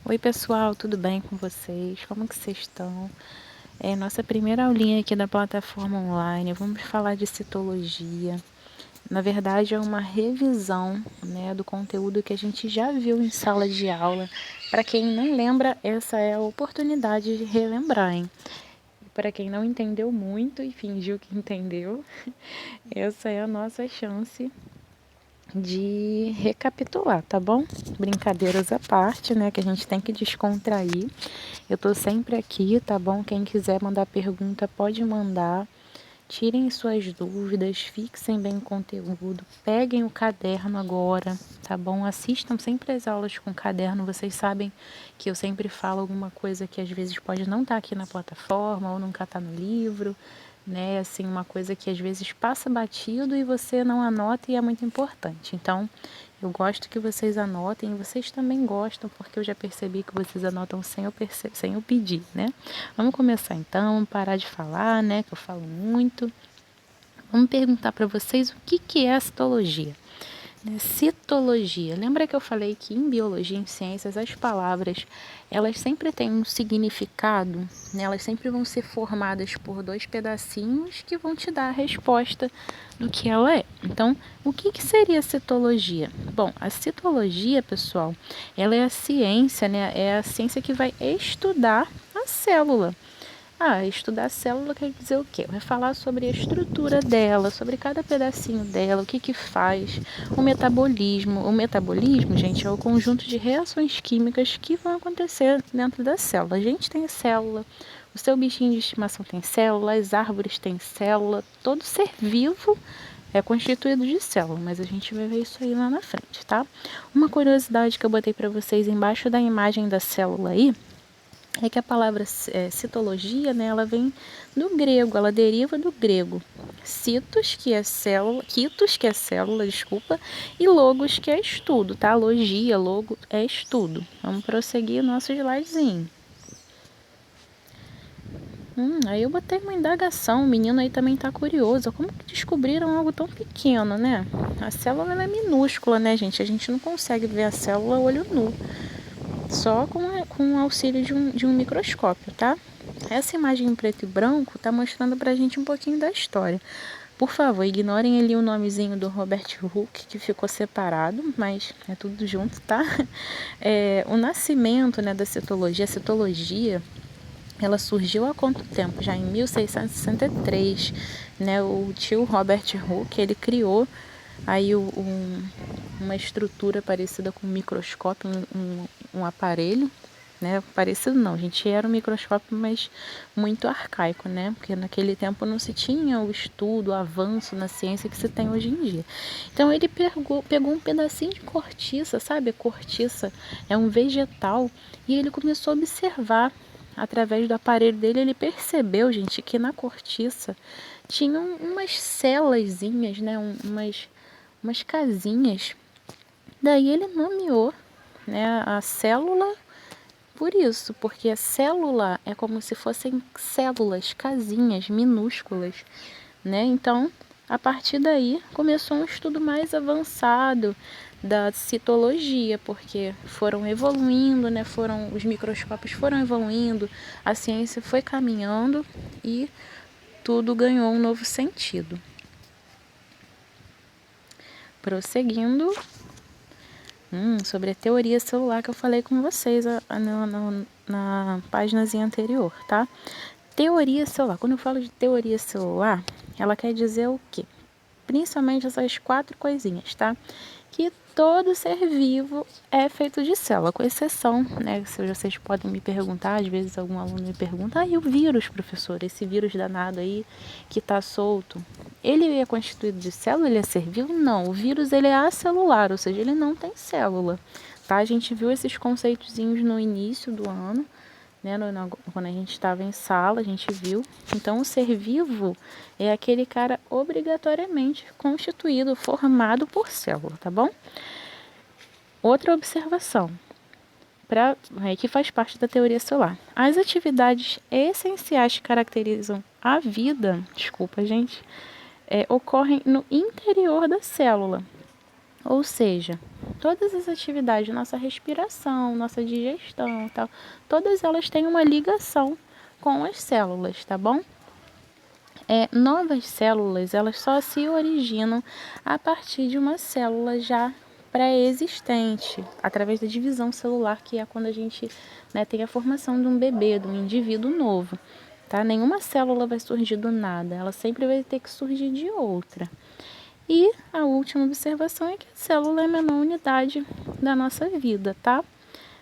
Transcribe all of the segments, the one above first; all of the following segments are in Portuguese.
Oi pessoal, tudo bem com vocês? Como que vocês estão? É nossa primeira aulinha aqui da plataforma online. Vamos falar de citologia. Na verdade, é uma revisão, né, do conteúdo que a gente já viu em sala de aula. Para quem não lembra, essa é a oportunidade de relembrar, hein? Para quem não entendeu muito e fingiu que entendeu, essa é a nossa chance de recapitular, tá bom? Brincadeiras à parte, né, que a gente tem que descontrair. Eu tô sempre aqui, tá bom? Quem quiser mandar pergunta, pode mandar. Tirem suas dúvidas, fixem bem o conteúdo, peguem o caderno agora, tá bom? Assistam sempre as aulas com caderno. Vocês sabem que eu sempre falo alguma coisa que às vezes pode não estar aqui na plataforma ou nunca está no livro, né? Assim, uma coisa que às vezes passa batido e você não anota e é muito importante. Então, eu gosto que vocês anotem, e vocês também gostam, porque eu já percebi que vocês anotam sem eu pedir, né? Vamos começar então, parar de falar, né? Que eu falo muito. Vamos perguntar para vocês o que é a citologia. Citologia. Lembra que eu falei que em biologia, em ciências, as palavras, elas sempre têm um significado, né? Elas sempre vão ser formadas por dois pedacinhos que vão te dar a resposta do que ela é. Então, o que seria a citologia? Bom, a citologia, pessoal, ela é a ciência, né? É a ciência que vai estudar a célula. Estudar a célula quer dizer o quê? Vai falar sobre a estrutura dela, sobre cada pedacinho dela, o que faz, o metabolismo. O metabolismo, gente, é o conjunto de reações químicas que vão acontecer dentro da célula. A gente tem célula, o seu bichinho de estimação tem célula, as árvores têm célula, todo ser vivo é constituído de célula, mas a gente vai ver isso aí lá na frente, tá? Uma curiosidade que eu botei para vocês embaixo da imagem da célula aí, é que a palavra citologia, né, ela vem do grego, ela deriva do grego. Citos, que é célula, quitos, que é célula, desculpa, e logos, que é estudo, tá? Logia, logo, é estudo. Vamos prosseguir o nosso slidezinho. Aí eu botei uma indagação, o menino aí também tá curioso. Como que descobriram algo tão pequeno, né? A célula ela é minúscula, né, gente? A gente não consegue ver a célula a olho nu, só com o auxílio de um microscópio, tá? Essa imagem em preto e branco está mostrando para a gente um pouquinho da história. Por favor, ignorem ali o nomezinho do Robert Hooke, que ficou separado, mas é tudo junto, tá? O nascimento, né, da citologia, a citologia, ela surgiu há quanto tempo? Já em 1663, né? O tio Robert Hooke, ele criou aí uma estrutura parecida com um microscópio, um aparelho, né? Parecido não, gente, era um microscópio, mas muito arcaico, né? Porque naquele tempo não se tinha o estudo, o avanço na ciência que se tem hoje em dia. Então ele pegou um pedacinho de cortiça, sabe? A cortiça é um vegetal, e ele começou a observar através do aparelho dele. Ele percebeu, gente, que na cortiça tinham umas célazinhas, né? Umas casinhas. Daí ele nomeou, né, a célula por isso, porque a célula é como se fossem células, casinhas minúsculas, né? Então, a partir daí começou um estudo mais avançado da citologia, porque foram evoluindo, né? Os microscópios foram evoluindo, a ciência foi caminhando e tudo ganhou um novo sentido. Prosseguindo, sobre a teoria celular que eu falei com vocês na páginazinha anterior, tá? Teoria celular. Quando eu falo de teoria celular, ela quer dizer o quê? Principalmente essas 4 coisinhas, tá? Que todo ser vivo é feito de célula, com exceção, né? Se vocês podem me perguntar, às vezes algum aluno me pergunta, e o vírus, professor? Esse vírus danado aí que tá solto, ele é constituído de célula? Ele é ser vivo? Não, o vírus ele é acelular, ou seja, ele não tem célula, tá? A gente viu esses conceitozinhos no início do ano, né, quando a gente estava em sala, a gente viu. Então, o ser vivo é aquele cara obrigatoriamente constituído, formado por célula, tá bom? Outra observação, que faz parte da teoria celular. As atividades essenciais que caracterizam a vida, desculpa, ocorrem no interior da célula. Ou seja, todas as atividades, nossa respiração, nossa digestão, tal, todas elas têm uma ligação com as células, tá bom? Novas células, elas só se originam a partir de uma célula já pré-existente, através da divisão celular, que é quando a gente, né, tem a formação de um bebê, de um indivíduo novo. Tá? Nenhuma célula vai surgir do nada, ela sempre vai ter que surgir de outra. E a última observação é que a célula é a menor unidade da nossa vida, tá?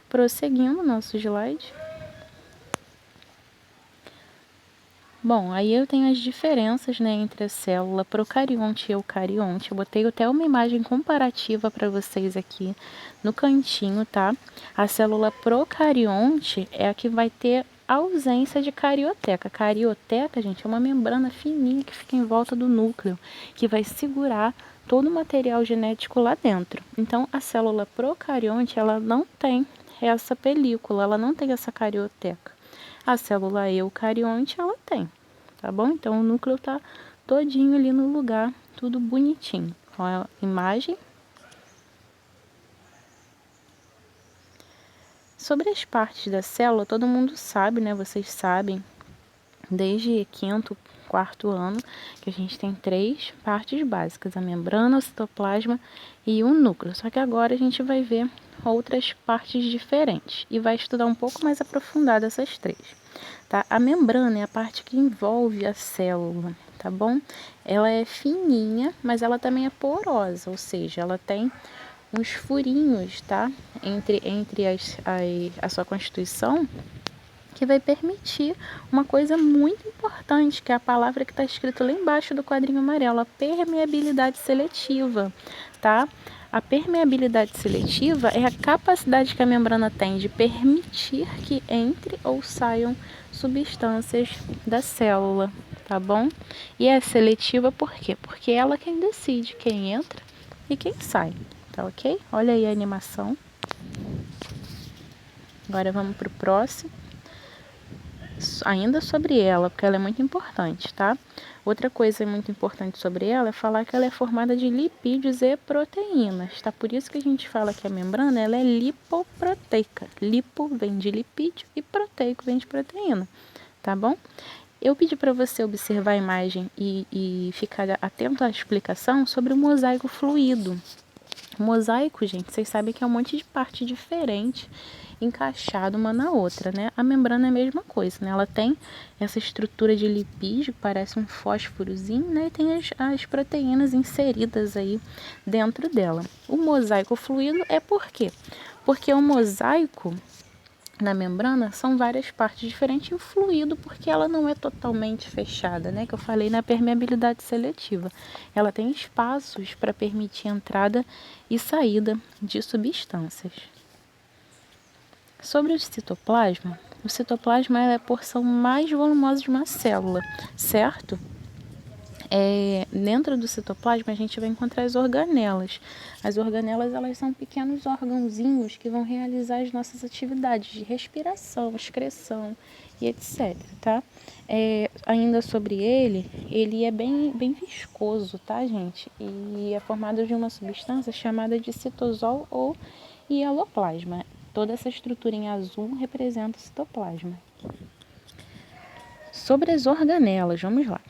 Prosseguindo nosso slide. Bom, aí eu tenho as diferenças, né, entre a célula procarionte e eucarionte. Eu botei até uma imagem comparativa para vocês aqui no cantinho, tá? A célula procarionte é a que vai ter ausência de carioteca. Carioteca, gente, é uma membrana fininha que fica em volta do núcleo, que vai segurar todo o material genético lá dentro. Então, a célula procarionte, ela não tem essa película, ela não tem essa carioteca. A célula eucarionte, ela tem, tá bom? Então, o núcleo tá todinho ali no lugar, tudo bonitinho. Olha a imagem. Sobre as partes da célula, todo mundo sabe, né? Vocês sabem, desde quinto, quarto ano, que a gente tem 3 partes básicas, a membrana, o citoplasma e o núcleo. Só que agora a gente vai ver outras partes diferentes e vai estudar um pouco mais aprofundado essas 3. Tá? A membrana é a parte que envolve a célula, tá bom? Ela é fininha, mas ela também é porosa, ou seja, ela tem uns furinhos, tá? Entre a sua constituição, que vai permitir uma coisa muito importante, que é a palavra que está escrita lá embaixo do quadrinho amarelo, a permeabilidade seletiva, tá? A permeabilidade seletiva é a capacidade que a membrana tem de permitir que entre ou saiam substâncias da célula, tá bom? E é seletiva por quê? Porque ela quem decide quem entra e quem sai, tá ok? Olha aí a animação. Agora vamos para o próximo. Ainda sobre ela, porque ela é muito importante, tá? Outra coisa muito importante sobre ela é falar que ela é formada de lipídios e proteínas, tá? Por isso que a gente fala que a membrana, ela é lipoproteica. Lipo vem de lipídio e proteico vem de proteína, tá bom? Eu pedi para você observar a imagem e ficar atento à explicação sobre o mosaico fluido. O mosaico, gente, vocês sabem que é um monte de parte diferente encaixada uma na outra, né? A membrana é a mesma coisa, né? Ela tem essa estrutura de lipídio, parece um fósforozinho, né? E tem as proteínas inseridas aí dentro dela. O mosaico fluido é por quê? Porque o mosaico na membrana são várias partes diferentes e o fluido, porque ela não é totalmente fechada, né? Que eu falei na permeabilidade seletiva. Ela tem espaços para permitir entrada e saída de substâncias. Sobre o citoplasma é a porção mais volumosa de uma célula, certo? Dentro do citoplasma a gente vai encontrar as organelas. As organelas, elas são pequenos órgãozinhos que vão realizar as nossas atividades de respiração, excreção e etc, tá? Ainda sobre ele é bem viscoso, tá, gente? E é formado de uma substância chamada de citosol ou hialoplasma. Toda essa estrutura em azul representa o citoplasma. Sobre as organelas, vamos lá.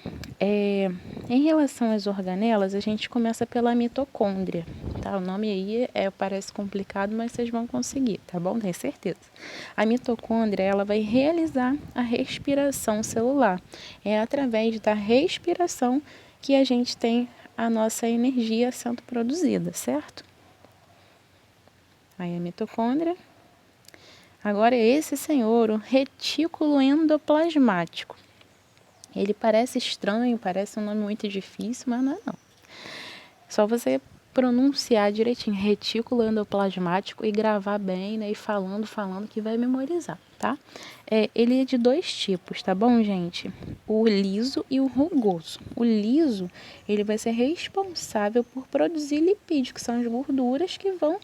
Em relação às organelas, a gente começa pela mitocôndria, tá? O nome aí parece complicado, mas vocês vão conseguir, tá bom? Tenho certeza. A mitocôndria, ela vai realizar a respiração celular. É através da respiração que a gente tem a nossa energia sendo produzida, certo? Aí a mitocôndria. Agora esse senhor, o retículo endoplasmático. Ele parece estranho, parece um nome muito difícil, mas não é não. Só você pronunciar direitinho, retículo endoplasmático, e gravar bem, né? E falando que vai memorizar, tá? Ele é de 2 tipos, tá bom, gente? O liso e o rugoso. O liso, ele vai ser responsável por produzir lipídios, que são as gorduras que vão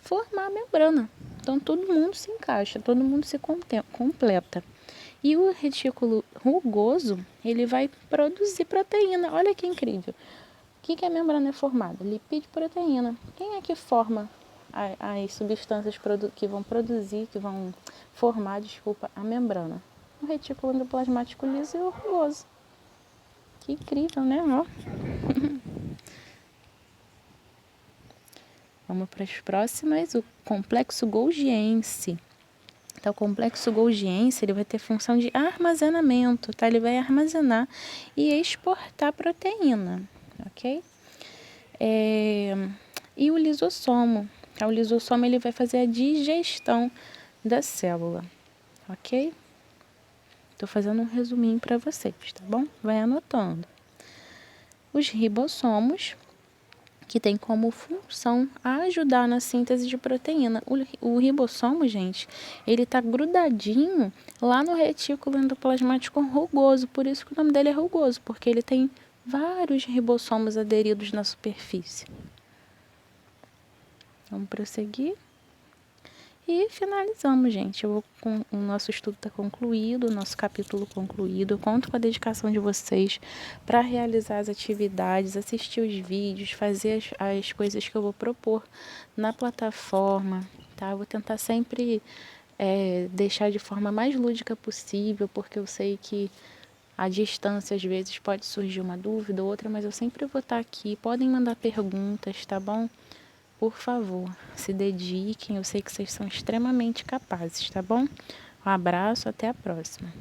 formar a membrana. Então, todo mundo se encaixa, todo mundo se completa. E o retículo rugoso, ele vai produzir proteína. Olha que incrível. O que a membrana é formada? Lipídio e proteína. Quem é que forma as substâncias que vão produzir, que vão formar, desculpa, a membrana. O retículo endoplasmático liso e o rugoso. Que incrível, né, amor? Vamos para as próximas. O complexo golgiense. Então, o complexo golgiense, ele vai ter função de armazenamento, tá? Ele vai armazenar e exportar proteína, ok? E o lisossomo. Tá? O lisossomo, ele vai fazer a digestão da célula, ok? Tô fazendo um resuminho para vocês, tá bom? Vai anotando. Os ribossomos, que tem como função ajudar na síntese de proteína. O ribossomo, gente, ele tá grudadinho lá no retículo endoplasmático rugoso, por isso que o nome dele é rugoso, porque ele tem vários ribossomos aderidos na superfície. Vamos prosseguir. E finalizamos, gente. O nosso estudo está concluído, o nosso capítulo concluído. Eu conto com a dedicação de vocês para realizar as atividades, assistir os vídeos, fazer as coisas que eu vou propor na plataforma, tá? Eu vou tentar sempre deixar de forma mais lúdica possível, porque eu sei que à distância às vezes pode surgir uma dúvida ou outra, mas eu sempre vou estar aqui. Podem mandar perguntas, tá bom? Por favor, se dediquem, eu sei que vocês são extremamente capazes, tá bom? Um abraço, até a próxima.